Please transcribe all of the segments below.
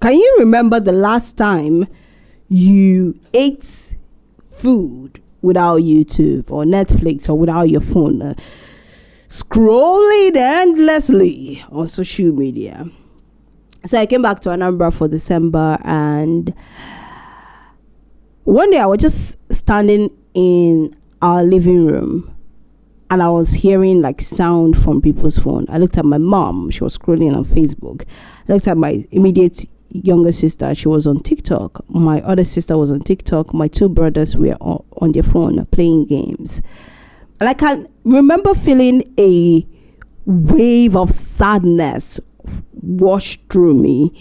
Can you remember the last time you ate food without YouTube or Netflix or without your phone, scrolling endlessly on social media? So I came back to Anambra for December, and one day I was just standing in our living room and I was hearing like sound from people's phone. I looked at my mom, she was scrolling on Facebook. I looked at my immediate younger sister, she was on TikTok. My other sister was on TikTok. My two brothers were on their phone playing games. And I can remember feeling a wave of sadness wash through me,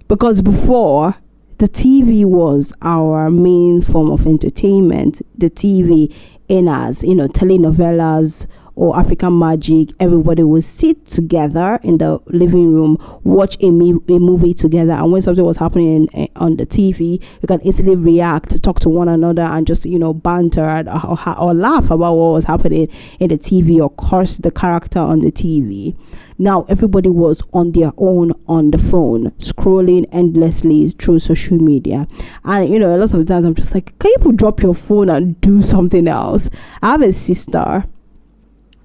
because before, the TV was our main form of entertainment. The TV in us, telenovelas or African Magic, everybody would sit together in the living room, watch a movie together, and when something was happening on the TV, you can easily react, talk to one another, and just banter or laugh about what was happening in the TV or curse the character on the TV. Now everybody was on their own on the phone, scrolling endlessly through social media. And a lot of times I'm just like, can you drop your phone and do something else? I have a sister,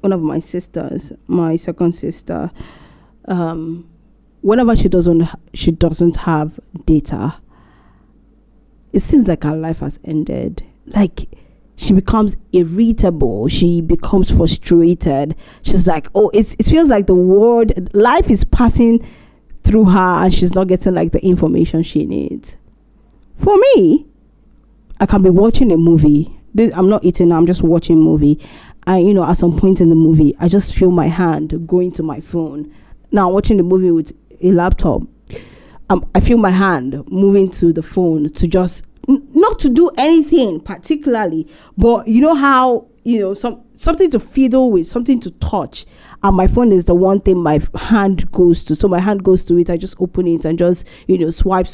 one of my sisters, my second sister, whenever she doesn't have data, it seems like her life has ended. Like, she becomes irritable, she becomes frustrated. She's like, it feels like life is passing through her and she's not getting like the information she needs. For me, I can be watching a movie. I'm not eating, I'm just watching a movie. And at some point in the movie, I just feel my hand going to my phone. Now, watching the movie with a laptop, I feel my hand moving to the phone to just not to do anything particularly, but how something to fiddle with, something to touch, and my phone is the one thing my hand goes to. So my hand goes to it, I just open it and just swipe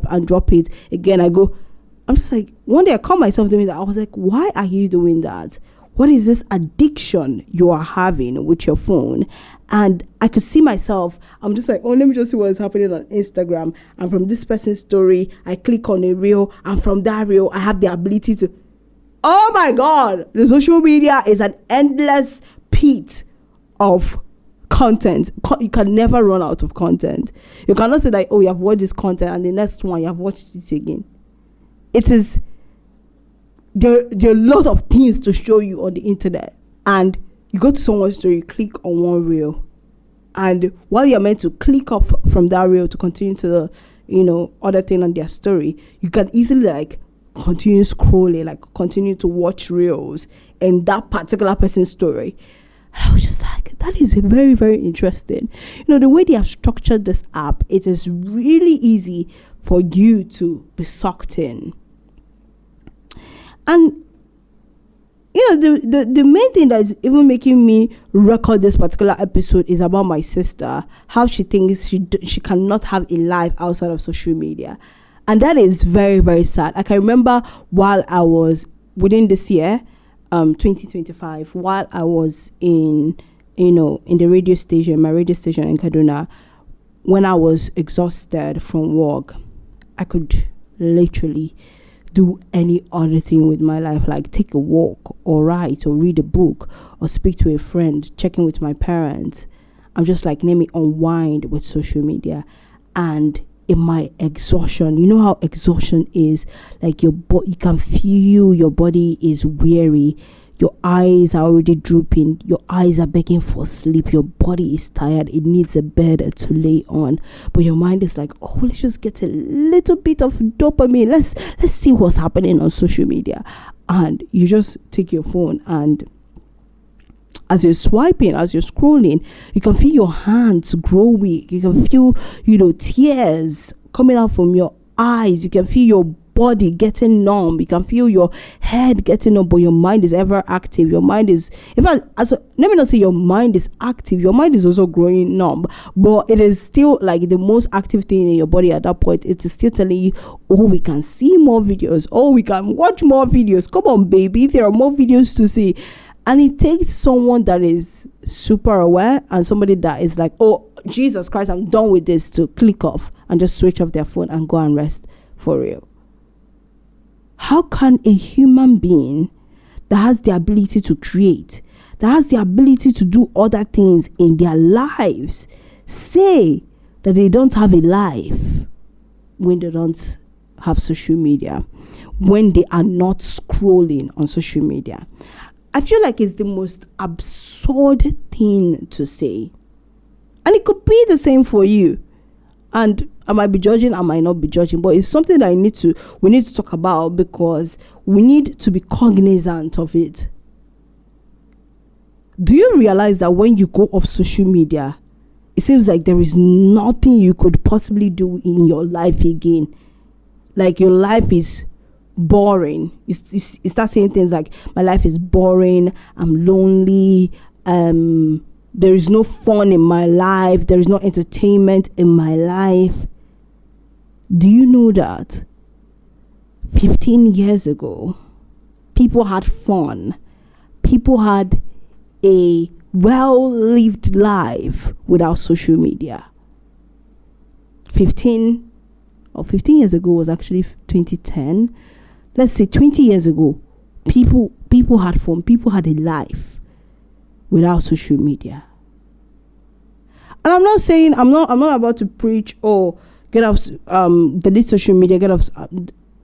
and drop it again. I'm just like, one day I caught myself doing that. I was like, why are you doing that? What is this addiction you are having with your phone? And I could see myself, I'm just like, let me just see what is happening on Instagram. And from this person's story, I click on a reel. And from that reel, I have the ability to, oh my God, the social media is an endless pit of content. You can never run out of content. You cannot say that, you have watched this content and the next one, you have watched it again. There are a lot of things to show you on the internet, and you go to someone's story, you click on one reel, and while you're meant to click off from that reel to continue to the other thing on their story, you can easily continue scrolling, continue to watch reels in that particular person's story. And I was just like, that is very, very interesting. The way they have structured this app, it is really easy for you to be sucked in. And the main thing that is even making me record this particular episode is about my sister, how she thinks she cannot have a life outside of social media. And that is very, very sad. I can remember while I was within this year, 2025, while I was in the radio station, my radio station in Kaduna, when I was exhausted from work, I could literally do any other thing with my life, like take a walk or write or read a book or speak to a friend, check in with my parents. I'm just like, let me unwind with social media. And in my exhaustion, how exhaustion is, like you can feel your body is weary, your eyes are already drooping, your eyes are begging for sleep, your body is tired, it needs a bed to lay on, but your mind is like, let's just get a little bit of dopamine, let's see what's happening on social media. And you just take your phone, and as you're swiping, as you're scrolling, you can feel your hands grow weak, you can feel tears coming out from your eyes, you can feel your body getting numb, you can feel your head getting numb, but your mind is ever active. Your mind is, in fact, let me not say your mind is active, your mind is also growing numb, but it is still like the most active thing in your body at that point. It is still telling you, we can see more videos, we can watch more videos, come on baby, there are more videos to see. And it takes someone that is super aware and somebody that is like, Jesus Christ, I'm done with this, to click off and just switch off their phone and go and rest for real. How can a human being that has the ability to create, that has the ability to do other things in their lives, say that they don't have a life when they don't have social media, when they are not scrolling on social media? I feel like it's the most absurd thing to say. And it could be the same for you. And I might be judging, I might not be judging, but it's something that we need to talk about, because we need to be cognizant of it. Do you realize that when you go off social media, it seems like there is nothing you could possibly do in your life again? Like your life is boring. You start saying things like, my life is boring, I'm lonely, there is no fun in my life, there is no entertainment in my life. Do you know that 15 years ago, people had fun, people had a well-lived life without social media? 15 years ago was actually 2010. Let's say 20 years ago, people had fun, people had a life without social media. And I'm not saying, I'm not about to preach, get off, delete social media, get off.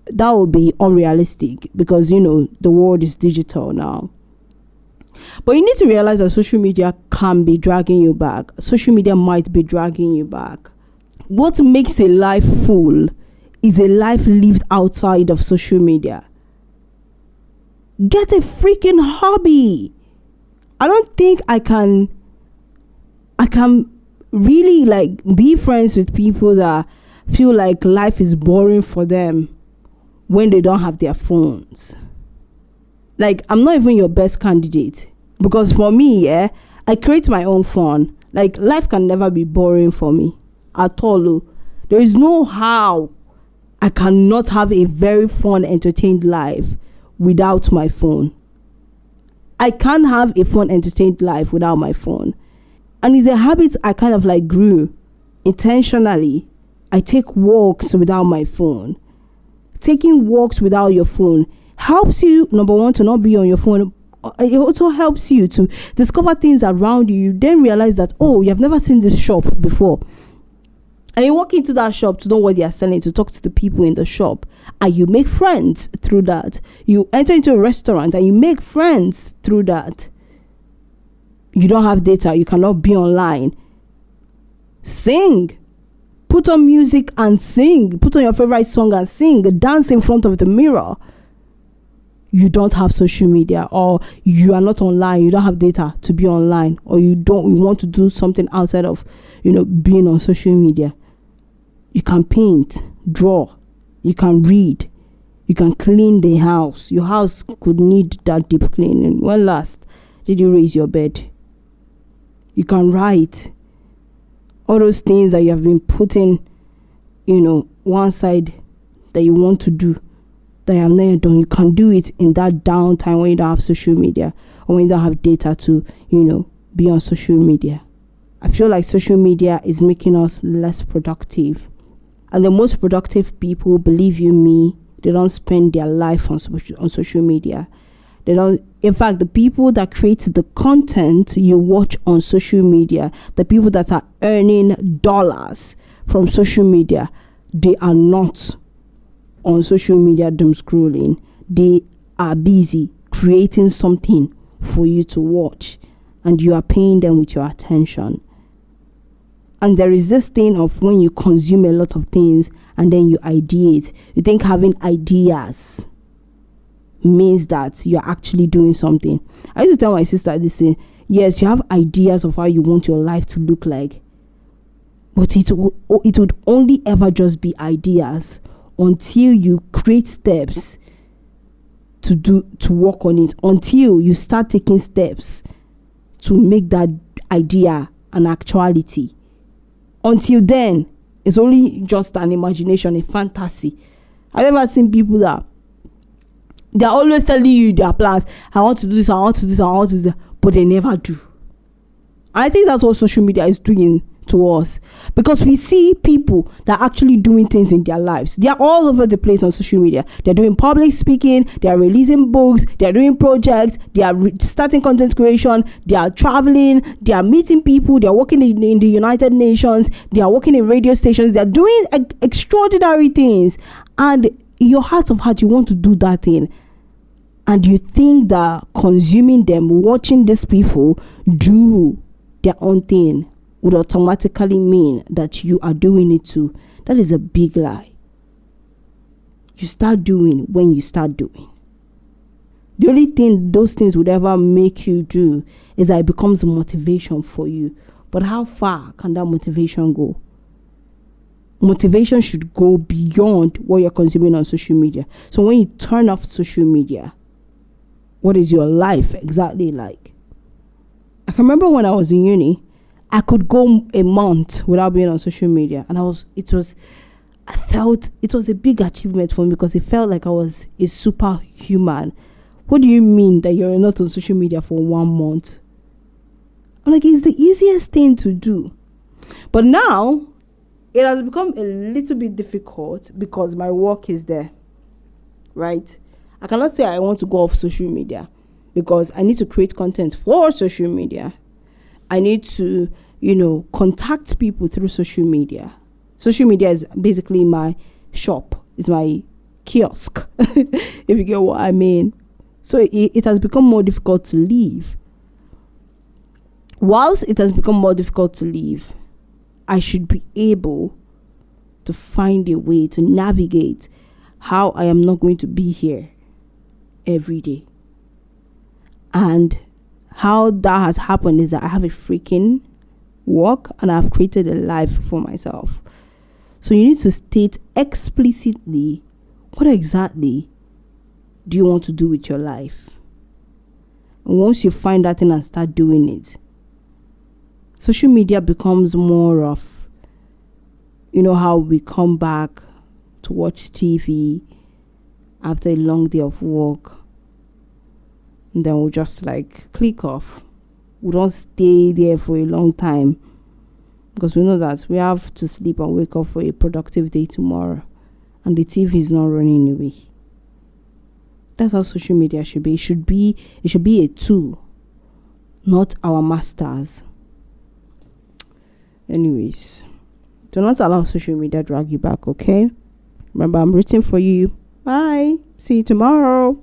That would be unrealistic, because the world is digital now. But you need to realize that social media can be dragging you back. Social media might be dragging you back. What makes a life full is a life lived outside of social media. Get a freaking hobby. I don't think I can really be friends with people that feel like life is boring for them when they don't have their phones. I'm not even your best candidate, because for me, I create my own fun. Life can never be boring for me at all. There is no how I cannot have a very fun, entertained life without my phone. I can't have a fun, entertained life without my phone. And it's a habit I kind of grew intentionally. I take walks without my phone. Taking walks without your phone helps you, number one, to not be on your phone. It also helps you to discover things around you. You then realize that, you have never seen this shop before. And you walk into that shop to know what they are selling, to talk to the people in the shop. And you make friends through that. You enter into a restaurant and you make friends through that. You don't have data, you cannot be online. Sing. Put on music and sing. Put on your favorite song and sing. Dance in front of the mirror. You don't have social media, or you are not online, you don't have data to be online, or you want to do something outside of being on social media. You can paint, draw, you can read, you can clean the house. Your house could need that deep cleaning. When last did you raise your bed? You can write. All those things that you have been putting one side that you want to do, that you have never done, you can do it in that downtime when you don't have social media, or when you don't have data to be on social media. I feel like social media is making us less productive. And the most productive people, believe you me, they don't spend their life on social media. They don't. In fact, the people that create the content you watch on social media, the people that are earning dollars from social media, they are not on social media doom scrolling. They are busy creating something for you to watch, and you are paying them with your attention. And there is this thing of when you consume a lot of things and then you ideate. You think having ideas means that you're actually doing something. I used to tell my sister this thing. Yes, you have ideas of how you want your life to look like, but it would only ever just be ideas until you create steps to work on it, until you start taking steps to make that idea an actuality. Until then, it's only just an imagination, a fantasy. I've ever seen people that they're always telling you their plans. I want to do this, I want to do this, I want to do that, but they never do. I think that's what social media is doing to us, because we see people that are actually doing things in their lives. They are all over the place on social media. They're doing public speaking, they are releasing books, they are doing projects, they are starting content creation, they are traveling, they are meeting people, they are working in the United Nations, they are working in radio stations, they are doing extraordinary things. And in your heart of heart, you want to do that thing, and you think that consuming them, watching these people do their own thing, would automatically mean that you are doing it too. That is a big lie. You start doing when you start doing. The only thing those things would ever make you do is that it becomes motivation for you. But how far can that motivation go? Motivation should go beyond what you're consuming on social media. So when you turn off social media, what is your life exactly like? I can remember when I was in uni, I could go a month without being on social media, and I felt it was a big achievement for me, because it felt like I was a superhuman. What do you mean that you're not on social media for 1 month? I'm like, it's the easiest thing to do. But now it has become a little bit difficult because my work is there, right? I cannot say I want to go off social media, because I need to create content for social media. I need to, contact people through social media. Social media is basically my shop, is my kiosk, if you get what I mean. So it has become more difficult to leave. Whilst it has become more difficult to leave, I should be able to find a way to navigate how I am not going to be here every day. And how that has happened is that I have a freaking work, and I've created a life for myself. So you need to state explicitly, what exactly do you want to do with your life? And once you find that thing and start doing it, social media becomes more of, how we come back to watch TV after a long day of work, and then we'll just click off. We don't stay there for a long time, because we know that we have to sleep and wake up for a productive day tomorrow, and the TV is not running away. That's how social media should be. It should be a tool, not our masters. Anyways, do not allow social media drag you back, okay? Remember, I'm rooting for you. Bye. See you tomorrow.